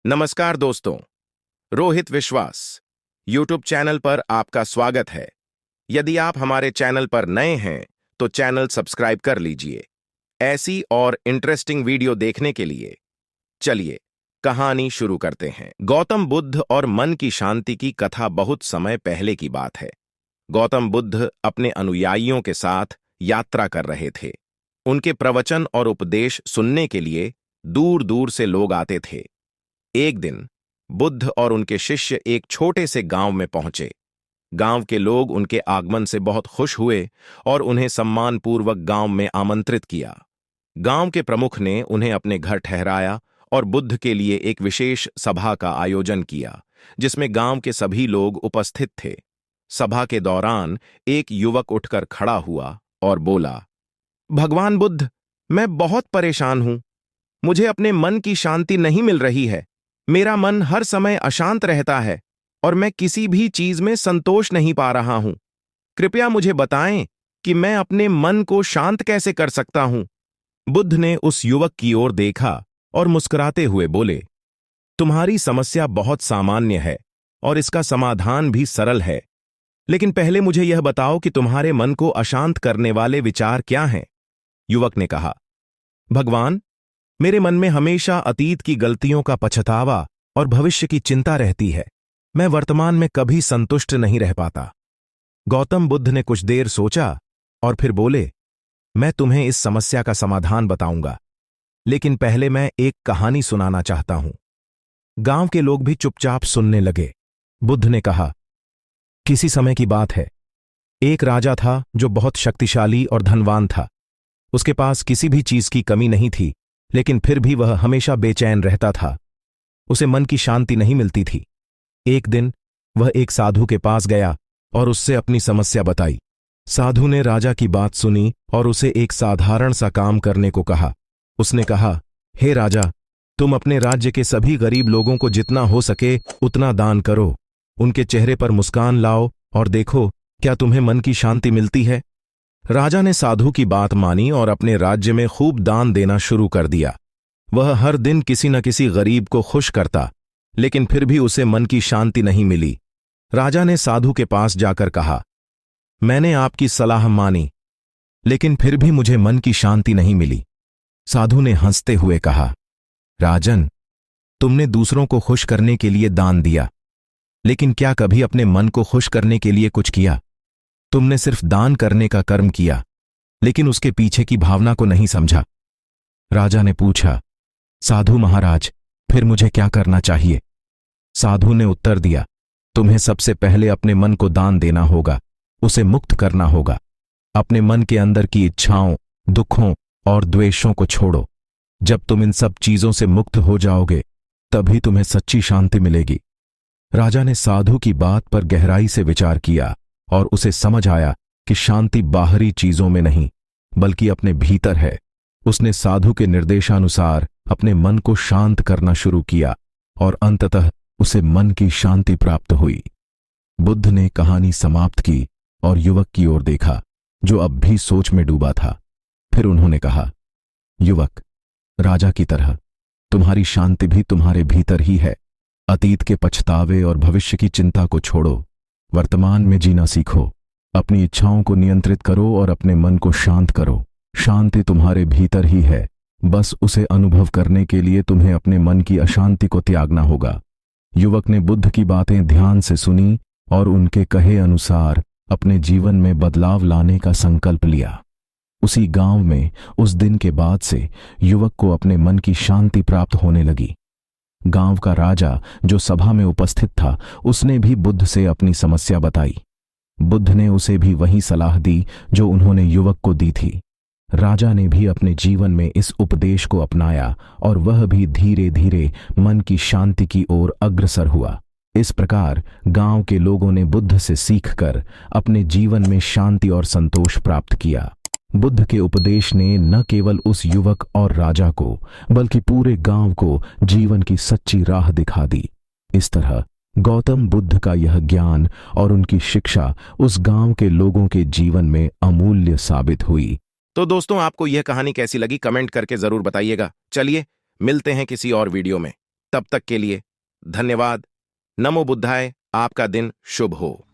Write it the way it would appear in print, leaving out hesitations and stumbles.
नमस्कार दोस्तों, रोहित विश्वास यूट्यूब चैनल पर आपका स्वागत है। यदि आप हमारे चैनल पर नए हैं तो चैनल सब्सक्राइब कर लीजिए ऐसी और इंटरेस्टिंग वीडियो देखने के लिए। चलिए कहानी शुरू करते हैं। गौतम बुद्ध और मन की शांति की कथा बहुत समय पहले की बात है। गौतम बुद्ध अपने अनुयायियों के साथ यात्रा कर रहे थे। उनके प्रवचन और उपदेश सुनने के लिए दूर दूर से लोग आते थे। एक दिन बुद्ध और उनके शिष्य एक छोटे से गांव में पहुंचे। गांव के लोग उनके आगमन से बहुत खुश हुए और उन्हें सम्मानपूर्वक गांव में आमंत्रित किया। गांव के प्रमुख ने उन्हें अपने घर ठहराया और बुद्ध के लिए एक विशेष सभा का आयोजन किया, जिसमें गांव के सभी लोग उपस्थित थे। सभा के दौरान एक युवक उठकर खड़ा हुआ और बोला, भगवान बुद्ध, मैं बहुत परेशान हूं। मुझे अपने मन की शांति नहीं मिल रही है। मेरा मन हर समय अशांत रहता है और मैं किसी भी चीज में संतोष नहीं पा रहा हूं। कृपया मुझे बताएं कि मैं अपने मन को शांत कैसे कर सकता हूं। बुद्ध ने उस युवक की ओर देखा और मुस्कुराते हुए बोले, तुम्हारी समस्या बहुत सामान्य है और इसका समाधान भी सरल है। लेकिन पहले मुझे यह बताओ कि तुम्हारे मन को अशांत करने वाले विचार क्या हैं। युवक ने कहा, भगवान, मेरे मन में हमेशा अतीत की गलतियों का पछतावा और भविष्य की चिंता रहती है। मैं वर्तमान में कभी संतुष्ट नहीं रह पाता। गौतम बुद्ध ने कुछ देर सोचा और फिर बोले, मैं तुम्हें इस समस्या का समाधान बताऊंगा, लेकिन पहले मैं एक कहानी सुनाना चाहता हूं। गांव के लोग भी चुपचाप सुनने लगे। बुद्ध ने कहा, किसी समय की बात है। एक राजा था जो बहुत शक्तिशाली और धनवान था। उसके पास किसी भी चीज की कमी नहीं थी, लेकिन फिर भी वह हमेशा बेचैन रहता था। उसे मन की शांति नहीं मिलती थी। एक दिन वह एक साधु के पास गया और उससे अपनी समस्या बताई। साधु ने राजा की बात सुनी और उसे एक साधारण सा काम करने को कहा। उसने कहा, हे राजा, तुम अपने राज्य के सभी गरीब लोगों को जितना हो सके उतना दान करो। उनके चेहरे पर मुस्कान लाओ और देखो क्या तुम्हें मन की शांति मिलती है। राजा ने साधु की बात मानी और अपने राज्य में खूब दान देना शुरू कर दिया। वह हर दिन किसी न किसी गरीब को खुश करता, लेकिन फिर भी उसे मन की शांति नहीं मिली। राजा ने साधु के पास जाकर कहा, मैंने आपकी सलाह मानी, लेकिन फिर भी मुझे मन की शांति नहीं मिली। साधु ने हंसते हुए कहा, राजन, तुमने दूसरों को खुश करने के लिए दान दिया, लेकिन क्या कभी अपने मन को खुश करने के लिए कुछ किया? तुमने सिर्फ दान करने का कर्म किया, लेकिन उसके पीछे की भावना को नहीं समझा। राजा ने पूछा, साधु महाराज, फिर मुझे क्या करना चाहिए? साधु ने उत्तर दिया, तुम्हें सबसे पहले अपने मन को दान देना होगा, उसे मुक्त करना होगा। अपने मन के अंदर की इच्छाओं, दुखों और द्वेषों को छोड़ो। जब तुम इन सब चीजों से मुक्त हो जाओगे, तभी तुम्हें सच्ची शांति मिलेगी। राजा ने साधु की बात पर गहराई से विचार किया और उसे समझ आया कि शांति बाहरी चीजों में नहीं, बल्कि अपने भीतर है। उसने साधु के निर्देशानुसार अपने मन को शांत करना शुरू किया और अंततः उसे मन की शांति प्राप्त हुई। बुद्ध ने कहानी समाप्त की और युवक की ओर देखा, जो अब भी सोच में डूबा था। फिर उन्होंने कहा, युवक, राजा की तरह तुम्हारी शांति भी तुम्हारे भीतर ही है। अतीत के पछतावे और भविष्य की चिंता को छोड़ो, वर्तमान में जीना सीखो। अपनी इच्छाओं को नियंत्रित करो और अपने मन को शांत करो। शांति तुम्हारे भीतर ही है, बस उसे अनुभव करने के लिए तुम्हें अपने मन की अशांति को त्यागना होगा। युवक ने बुद्ध की बातें ध्यान से सुनी और उनके कहे अनुसार अपने जीवन में बदलाव लाने का संकल्प लिया। उसी गांव में उस दिन के बाद से युवक को अपने मन की शांति प्राप्त होने लगी। गांव का राजा जो सभा में उपस्थित था, उसने भी बुद्ध से अपनी समस्या बताई। बुद्ध ने उसे भी वही सलाह दी जो उन्होंने युवक को दी थी। राजा ने भी अपने जीवन में इस उपदेश को अपनाया और वह भी धीरे धीरे मन की शांति की ओर अग्रसर हुआ। इस प्रकार गांव के लोगों ने बुद्ध से सीखकर अपने जीवन में शांति और संतोष प्राप्त किया। बुद्ध के उपदेश ने न केवल उस युवक और राजा को, बल्कि पूरे गांव को जीवन की सच्ची राह दिखा दी। इस तरह गौतम बुद्ध का यह ज्ञान और उनकी शिक्षा उस गांव के लोगों के जीवन में अमूल्य साबित हुई। तो दोस्तों, आपको यह कहानी कैसी लगी कमेंट करके जरूर बताइएगा। चलिए मिलते हैं किसी और वीडियो में। तब तक के लिए धन्यवाद। नमो बुद्धाय। आपका दिन शुभ हो।